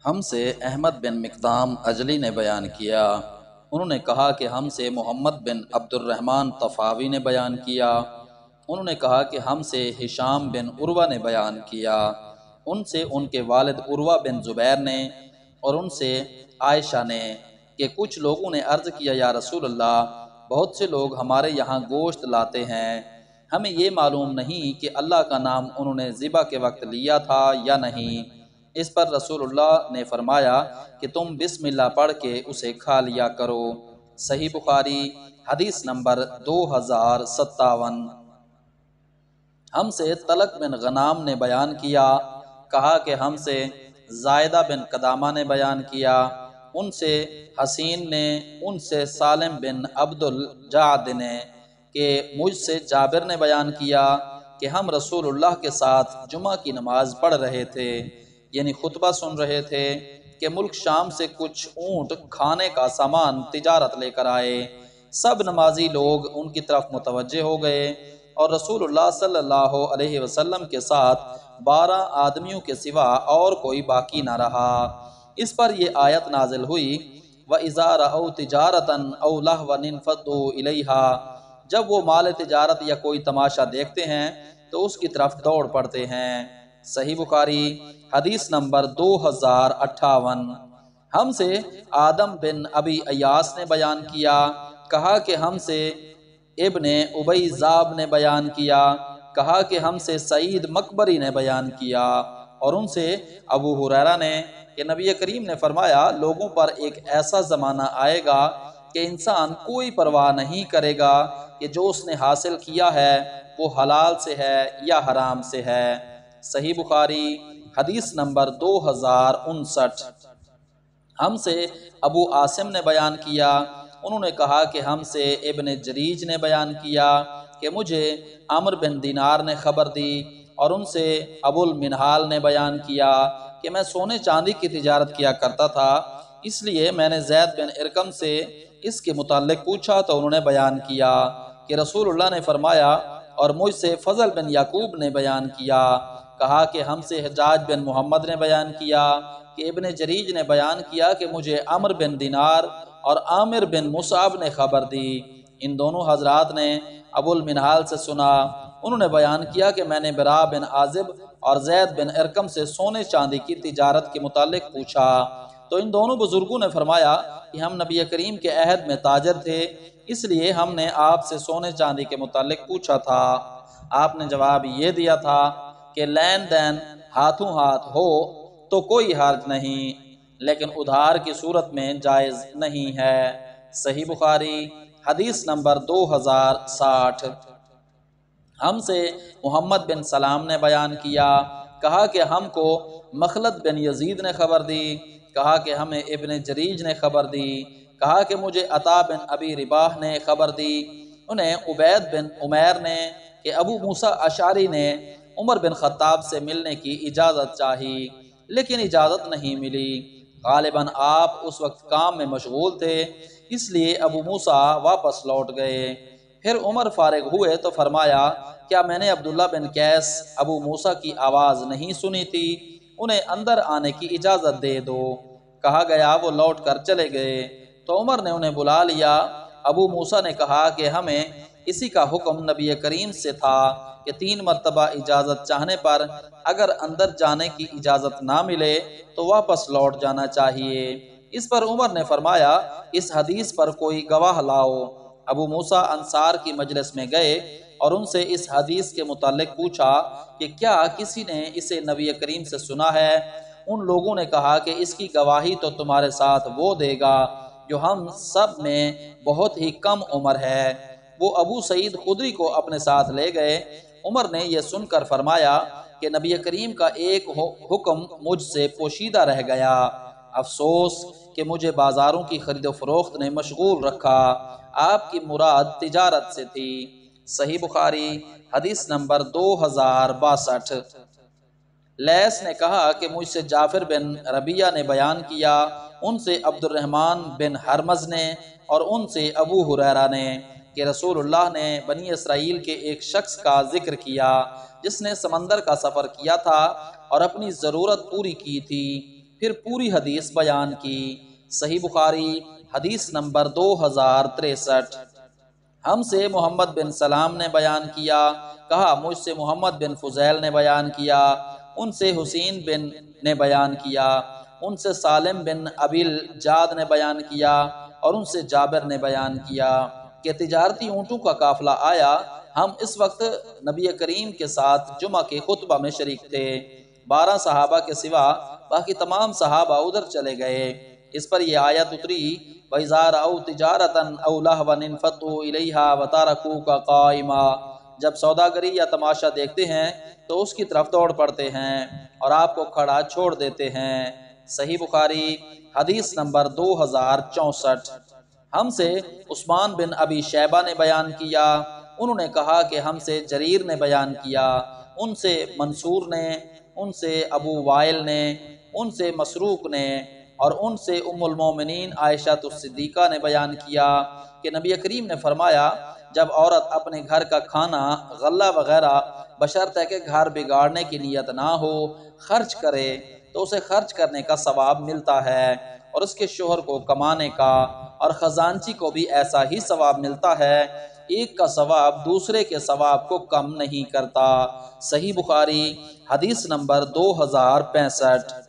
ہم سے احمد بن مقدام اجلی نے بیان کیا، انہوں نے کہا کہ ہم سے محمد بن عبد الرحمن طفاوی نے بیان کیا، انہوں نے کہا کہ ہم سے ہشام بن عروہ نے بیان کیا، ان سے ان کے والد عروہ بن زبیر نے، اور ان سے عائشہ نے کہ کچھ لوگوں نے عرض کیا یا رسول اللہ، بہت سے لوگ ہمارے یہاں گوشت لاتے ہیں، ہمیں یہ معلوم نہیں کہ اللہ کا نام انہوں نے ذبح کے وقت لیا تھا یا نہیں۔ اس پر رسول اللہ نے فرمایا کہ تم بسم اللہ پڑھ کے اسے کھا لیا کرو۔ صحیح بخاری حدیث نمبر 2057۔ ہم سے طلق بن غنام نے بیان کیا، کہا کہ ہم سے زائدہ بن قدامہ نے بیان کیا، ان سے حسین نے، ان سے سالم بن عبد الجعد نے کہ مجھ سے جابر نے بیان کیا کہ ہم رسول اللہ کے ساتھ جمعہ کی نماز پڑھ رہے تھے، یعنی خطبہ سن رہے تھے کہ ملک شام سے کچھ اونٹ کھانے کا سامان تجارت لے کر آئے۔ سب نمازی لوگ ان کی طرف متوجہ ہو گئے اور رسول اللہ صلی اللہ علیہ وسلم کے ساتھ 12 آدمیوں کے سوا اور کوئی باقی نہ رہا۔ اس پر یہ آیت نازل ہوئی وَإِذَا رَأَوْا تِجَارَةً أَوْ لَهْوًا انفضوا إِلَيْهَا، جب وہ مال تجارت یا کوئی تماشا دیکھتے ہیں تو اس کی طرف دوڑ پڑتے ہیں۔ صحیح بخاری حدیث نمبر 2058۔ ہم سے آدم بن ابی ایاس نے بیان کیا، کہا کہ ہم سے ابن ابی ذاب نے بیان کیا، کہا کہ ہم سے سعید مقبری نے بیان کیا، اور ان سے ابو ہریرہ نے کہ نبی کریم نے فرمایا لوگوں پر ایک ایسا زمانہ آئے گا کہ انسان کوئی پرواہ نہیں کرے گا کہ جو اس نے حاصل کیا ہے وہ حلال سے ہے یا حرام سے ہے۔ صحیح بخاری حدیث نمبر 2059۔ ہم سے ابو عاصم نے بیان کیا، انہوں نے کہا کہ ہم سے ابن جریج نے بیان کیا کہ مجھے عمرو بن دینار نے خبر دی، اور ان سے ابو المنہال نے بیان کیا کہ میں سونے چاندی کی تجارت کیا کرتا تھا، اس لیے میں نے زید بن ارقم سے اس کے متعلق پوچھا تو انہوں نے بیان کیا کہ رسول اللہ نے فرمایا، اور مجھ سے فضل بن یعقوب نے بیان کیا، کہا کہ ہم سے حجاج بن محمد نے بیان کیا کہ ابن جریج نے بیان کیا کہ مجھے عمرو بن دینار اور عامر بن مصعب نے خبر دی۔ ان دونوں حضرات نے ابو المنہال سے سنا، انہوں نے بیان کیا کہ میں نے برا بن عازب اور زید بن ارقم سے سونے چاندی کی تجارت کے متعلق پوچھا تو ان دونوں بزرگوں نے فرمایا کہ ہم نبی کریم کے عہد میں تاجر تھے، اس لیے ہم نے آپ سے سونے چاندی کے متعلق پوچھا تھا۔ آپ نے جواب یہ دیا تھا کہ لین دین ہاتھوں ہاتھ ہو تو کوئی حرج نہیں، لیکن ادھار کی صورت میں جائز نہیں ہے۔ صحیح بخاری حدیث نمبر 2060۔ ہم سے محمد بن سلام نے بیان کیا، کہا کہ ہم کو مخلد بن یزید نے خبر دی، کہا کہ ہمیں ابن جریج نے خبر دی، کہا کہ مجھے عطا بن ابی رباح نے خبر دی، انہیں عبید بن عمیر نے کہ ابو موسیٰ اشعری نے عمر بن خطاب سے ملنے کی اجازت چاہی، لیکن اجازت نہیں ملی، غالباً آپ اس وقت کام میں مشغول تھے، اس لیے ابو موسیٰ واپس لوٹ گئے۔ پھر عمر فارغ ہوئے تو فرمایا کیا میں نے عبداللہ بن قیس ابو موسیٰ کی آواز نہیں سنی تھی، انہیں اندر آنے کی اجازت دے دو۔ کہا گیا وہ لوٹ کر چلے گئے تو عمر نے انہیں بلا لیا۔ ابو موسیٰ نے کہا کہ ہمیں اسی کا حکم نبی کریم سے تھا کہ 3 مرتبہ اجازت چاہنے پر اگر اندر جانے کی اجازت نہ ملے تو واپس لوٹ جانا چاہیے۔ اس پر عمر نے فرمایا اس حدیث پر کوئی گواہ لاؤ۔ ابو موسیٰ انصار کی مجلس میں گئے اور ان سے اس حدیث کے متعلق پوچھا کہ کیا کسی نے اسے نبی کریم سے سنا ہے؟ ان لوگوں نے کہا کہ اس کی گواہی تو تمہارے ساتھ وہ دے گا جو ہم سب میں بہت ہی کم عمر ہے۔ وہ ابو سعید خدری کو اپنے ساتھ لے گئے۔ عمر نے یہ سن کر فرمایا کہ نبی کریم کا ایک حکم مجھ سے پوشیدہ رہ گیا، افسوس کہ مجھے بازاروں کی خرید و فروخت نے مشغول رکھا، آپ کی مراد تجارت سے تھی۔ صحیح بخاری حدیث نمبر 2062۔ لیث نے کہا کہ مجھ سے جعفر بن ربیہ نے بیان کیا، ان سے عبد الرحمن بن حرمز نے اور ان سے ابو ہریرہ نے کہ رسول اللہ نے بنی اسرائیل کے ایک شخص کا ذکر کیا جس نے سمندر کا سفر کیا تھا اور اپنی ضرورت پوری کی تھی، پھر پوری حدیث بیان کی۔ صحیح بخاری حدیث نمبر 2063۔ ہم سے محمد بن سلام نے بیان کیا، کہا مجھ سے محمد بن فضیل نے بیان کیا، ان سے حسین بن نے بیان کیا، ان سے سالم بن ابیل جاد نے بیان کیا، اور ان سے جابر نے بیان کیا کہ تجارتی اونٹوں کا قافلہ آیا، ہم اس وقت نبی کریم کے ساتھ جمعہ کے خطبہ میں شریک تھے، 12 صحابہ کے سوا باقی تمام صحابہ ادھر چلے گئے۔ اس پر یہ آیت اتری وَإِذَا رَأَوْا تِجَارَةً أَوْ لَهْوًا انفضوا إِلَيْهَا وَتَرَكُوكَ قَائِمًا، جب سوداگری یا تماشا دیکھتے ہیں تو اس کی طرف دوڑ پڑتے ہیں اور آپ کو کھڑا چھوڑ دیتے ہیں۔ صحیح بخاری حدیث نمبر 2064۔ ہم سے عثمان بن ابی شیبہ نے بیان کیا، انہوں نے کہا کہ ہم سے جریر نے بیان کیا، ان سے منصور نے، ان سے ابو وائل نے، ان سے مسروق نے، اور ان سے ام المومنین عائشہ الصدیقہ نے بیان کیا کہ نبی کریم نے فرمایا جب عورت اپنے گھر کا کھانا غلہ وغیرہ بشرطے کہ گھر بگاڑنے کی نیت نہ ہو خرچ کرے تو اسے خرچ کرنے کا ثواب ملتا ہے، اور اس کے شوہر کو کمانے کا اور خزانچی کو بھی ایسا ہی ثواب ملتا ہے، ایک کا ثواب دوسرے کے ثواب کو کم نہیں کرتا۔ صحیح بخاری حدیث نمبر 2065۔